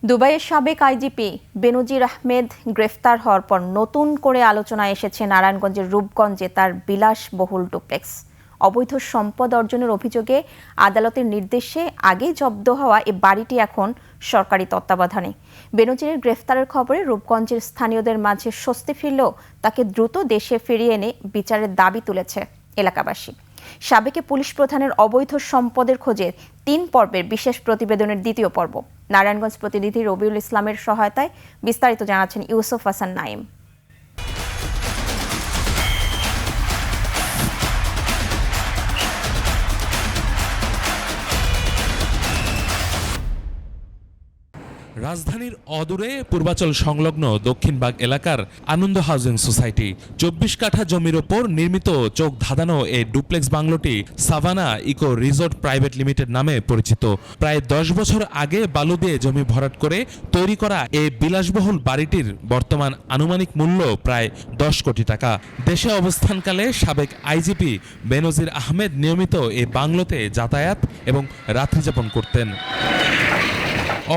দুবাইয়ের সাবেক আইজিপি বেনজির আহমেদ গ্রেফতার হওয়ার পর নতুন করে আলোচনায় এসেছে নারায়ণগঞ্জের রূপগঞ্জে তার বিলাসবহুল ডুপ্লেক্স। অবৈধ সম্পদ অর্জনের অভিযোগে আদালতের নির্দেশে আগে জব্দ হওয়া এ বাড়িটি এখন সরকারি তত্ত্বাবধানে। বেনজিরের গ্রেফতারের খবরে রূপগঞ্জের স্থানীয়দের মাঝে স্বস্তি ফিরলেও তাকে দ্রুত দেশে ফিরিয়ে এনে বিচারের দাবি তুলেছে এলাকাবাসী। সাবেক পুলিশ প্রধানের অবৈধ সম্পদের খোঁজে ৩ পর্বের বিশেষ প্রতিবেদনের দ্বিতীয় পর্ব। নারায়ণগঞ্জ প্রতিনিধি রবিউল ইসলামের সহায়তায় বিস্তারিত জানাচ্ছেন ইউসুফ হাসান নাইম। রাজধানীর অদূরে পূর্বাচল সংলগ্ন দক্ষিণবাগ এলাকার আনন্দ হাউজিং সোসাইটি ২৪ কাঠা জমির ওপর নির্মিত চোখ ধাঁধানো এই ডুপ্লেক্স বাংলোটি Savannah eco resort private limited নামে পরিচিত। প্রায় ১০ বছর আগে বালু দিয়ে জমি ভরাট করে তৈরি করা এই বিলাসবহুল বাড়িটির বর্তমান আনুমানিক মূল্য প্রায় ১০ কোটি টাকা। দেশে অবস্থানকালে সাবেক আইজিপি বেনজির আহমেদ নিয়মিত এই বাংলোতে যাতায়াত এবং রাত্রিযাপন করতেন।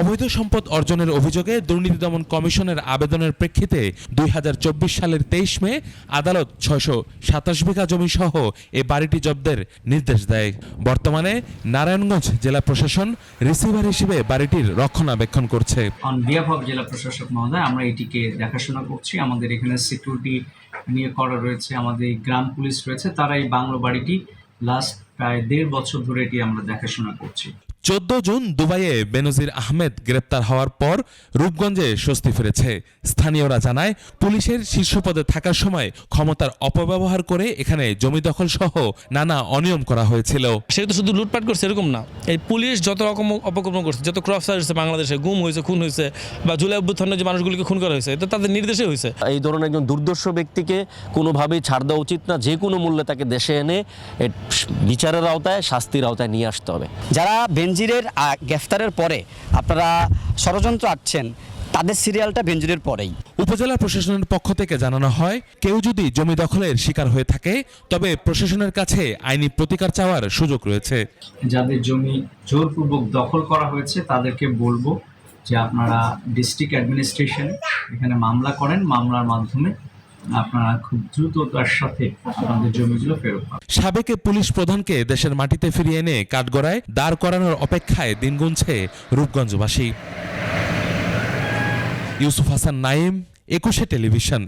অবৈধ সম্পদ অর্জনের অভিযোগে দুর্নীতি দমন কমিশনের আবেদনের প্রেক্ষিতে ২০২৪ সালের ২৩ মে আদালত ৬২৭ বিঘা জমি সহ এ বাড়িটি জব্দের নির্দেশ দেয়। বর্তমানে নারায়ণগঞ্জ জেলা প্রশাসন রিসিভার হিসেবে বাড়িটির রক্ষণাবেক্ষণ করছে। অন বিহাফ অফ জেলা প্রশাসক মহোদয়, আমরা এটিকে দেখাশোনা করছি। আমাদের এখানে সিকিউরিটি নিয়ে করা রয়েছে, আমাদের গ্রাম পুলিশ রয়েছে, তারা এই বাংলো বাড়িটি লাস্ট প্রায় ১.৫ বছর ধরে এটি আমরা দেখাশোনা করছি। ১৪ জুন দুবাইয়ে বেনজির আহমেদ গ্রেপ্তার হওয়ার পর রূপগঞ্জে স্বস্তি ফিরেছে। স্থানীয়রা জানায়, পুলিশের শীর্ষ পদে থাকার সময় ক্ষমতার অপব্যবহার করে এখানে জমি দখল সহ নানা অনিয়ম করা হয়েছিল। সে তো শুধু লুটপাট করছে এরকম না, এই পুলিশ যত রকম অপকর্ম করছে, যত ক্রস হয়েছে বাংলাদেশে, গুম হয়েছে, খুন হয়েছে, বা জুলাই অভ্যুত্থানে যে মানুষগুলিকে খুন করা হয়েছে, এটা তাদের নির্দেশে হয়েছে। এই ধরনের একজন দুর্দর্শ ব্যক্তিকে কোনোভাবেই ছাড় দেওয়া উচিত না। যে কোনো মূল্যে তাকে দেশে এনে বিচারের আওতায়, শাস্তির আওতায় নিয়ে আসতে হবে। যারা বেনজিরের গ্রেফতারের পরে আপনারা ষড়যন্ত্র আটছেন, তাদের সিরিয়ালটা বেনজিরের পরেই। উপজেলা প্রশাসনের পক্ষ থেকে জানানো হয়, কেউ যদি জমি দখলের শিকার হয়ে থাকে তবে প্রশাসনের কাছে আইনি প্রতিকার চাওয়ার সুযোগ রয়েছে। যাদের জমি জোরপূর্বক দখল করা হয়েছে তাদেরকে বলবো যে আপনারা ডিস্ট্রিক্ট অ্যাডমিনিস্ট্রেশন এখানে মামলা করেন, মামলার মাধ্যমে আপনারা খুব দ্রুততার সাথে আপনাদের জমিগুলো ফেরত পাবেন। সাবেক পুলিশ প্রধানকে দেশের মাটিতে ফিরিয়ে এনে কাঠগড়ায় দাঁড় করানোর অপেক্ষায় দিন গুনছে রূপগঞ্জবাসী। ইউসুফ হাসান নাইম, ২১ টেলিভিশন।